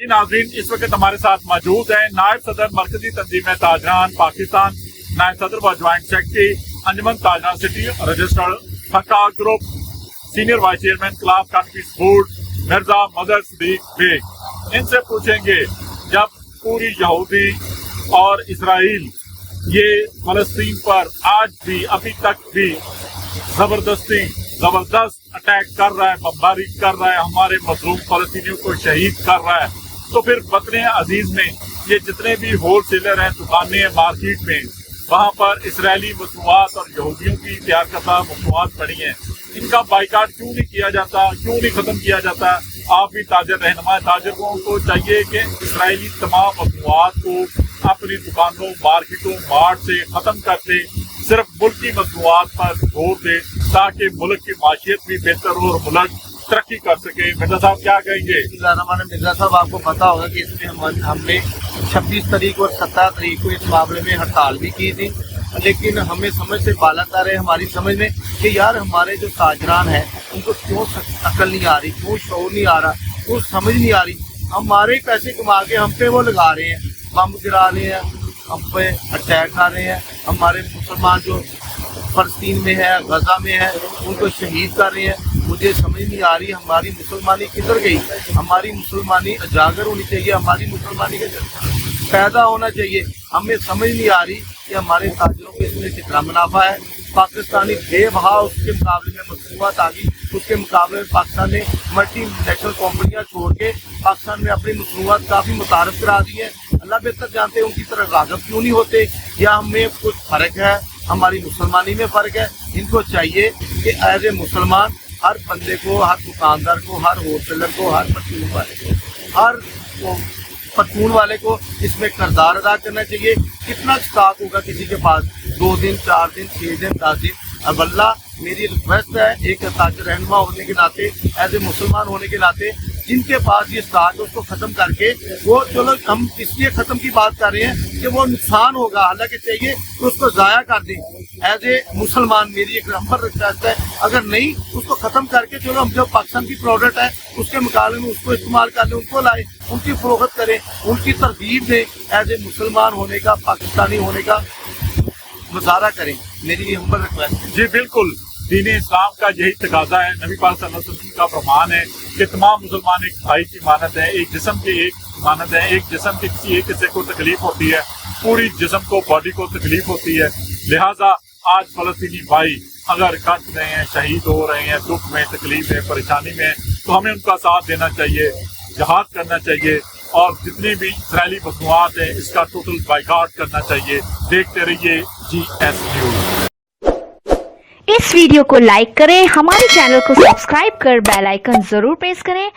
नाज़रीन, इस वक्त हमारे साथ मौजूद हैं नायब सदर मरकजी तंजीम ताजरान पाकिस्तान, नायब सदर व joint secretary Anjuman Tajiran city registered फक्का ग्रुप, सीनियर वाइस चेयरमैन क्लास कानफीस बोर्ड मिर्जा मदर सदीक बेग। इनसे पूछेंगे, जब पूरी यहूदी और इसराइल ये फलस्तीन पर आज भी अभी तक भी जबरदस्त अटैक कर रहा है, बमबारी कर रहा है, हमारे मजलूम फलस्तीनियों को शहीद कर रहा है, तो फिर वतन अजीज में ये जितने भी होल सेलर हैं, दुकानें हैं मार्केट में, वहाँ पर इसराइली मसनूआत और यहूदियों की तैयार करदा मसनूआत पड़ी हैं, इनका बाइकाट क्यों नहीं किया जाता, क्यों नहीं खत्म किया जाता? आप भी ताजर रहनुमा ताजरों को चाहिए कि इसराइली तमाम मसनूआत को अपनी दुकानों, मार्केटों, मार्ट से खत्म कर दे, सिर्फ मुल्क की मसनूआत पर जोर दे ताकि मुल्क की माशियत भी बेहतर हो और मुल्क तरक्की कर सके। मिर्जा साहब क्या कहेंगे? मिर्जा साहब, आपको पता होगा कि इसमें हमने 26 तारीख और 17 तारीख को इस मामले में हड़ताल भी की थी, लेकिन हमें समझ से बालक आ रहे हमारी समझ में कि यार हमारे जो ताजरान हैं उनको क्यों अकल नहीं आ रही, क्यों शौर नहीं आ रहा, क्यों समझ नहीं आ रही। हमारे पैसे कमा के हम पे वो लगा रहे हैं, बम गिरा रहे हैं, हम पे अटैक कर रहे हैं, हमारे मुसलमान जो फलस्तीन में है, गजा में है, उनको शहीद कर रहे हैं। मुझे समझ नहीं आ रही हमारी मुसलमानी किधर गई। हमारी मुसलमानी उजागर होनी चाहिए, हमारी मुसलमानी का पैदा होना चाहिए। हमें समझ नहीं आ रही कि हमारे ताजरों के इसमें कितना मुनाफा है। पाकिस्तानी बेबहा उसके मुकाबले में मसनूआत आ गई, उसके मुकाबले में पाकिस्तान ने मल्टी नेशनल कंपनियां छोड़ के पाकिस्तान में अपनी मसनूआत काफ़ी मुतारफ करा दी है। अल्लाह बेहतर जानते हैं उनकी तरह राग़ब क्यों नहीं होते, या हमें कुछ फ़र्क है, हमारी मुसलमानी में फ़र्क है। इनको चाहिए कि एज ए मुसलमान हर बंदे को, हर दुकानदार को, हर होलसेलर को, हर पतून वाले को इसमें किरदार अदा करना चाहिए। कितना स्टॉक होगा किसी के पास, 2 दिन, 4 दिन, 6 दिन, 10 दिन। अब अल्लाह मेरी रिक्वेस्ट है एक ताजर रहनुमा होने के नाते, एज ए मुसलमान होने के नाते, जिनके पास ये स्टॉक है उसको ख़त्म करके, वो चलो हम इसलिए ख़त्म की बात कर रहे हैं कि वो नुकसान होगा, हालांकि चाहिए तो उसको ज़ाया कर दें। एज ए मुसलमान मेरी एक नंबर रिक्वेस्ट है, अगर नहीं उसको ख़त्म करके चलो हम जो पाकिस्तान की प्रोडक्ट है उसके मुकाबले में उसको इस्तेमाल कर लें, उनको लाए, उनकी फरोख्त करें, उनकी तरगीब दें। एज ए मुसलमान होने का, पाकिस्तानी होने का मुजाहरा करें, मेरी ये नंबर रिक्वेस्ट है। जी बिल्कुल, दीन इस्लाम का यही तकाजा है। नबी पाक सल्लल्लाहु अलैहि वसल्लम का फरमान है कि तमाम मुसलमान एक भाई की मानद है, एक जिस्म की एक मानद है। एक जिस्म की किसी एक हिस्से को तकलीफ होती है, पूरी जिस्म को, बॉडी को तकलीफ होती है। लिहाजा आज फलस्तीनी भाई अगर कट रहे हैं, शहीद हो रहे हैं, दुख में, तकलीफ में, परेशानी में, तो हमें उनका साथ देना चाहिए, जिहाद करना चाहिए, और जितनी भी इसराइली मसनूआत है इसका टोटल बाइकाट करना चाहिए। देखते रहिए GS न्यूज़। इस वीडियो को लाइक करें, हमारे चैनल को सब्सक्राइब कर बेल आइकन जरूर प्रेस करें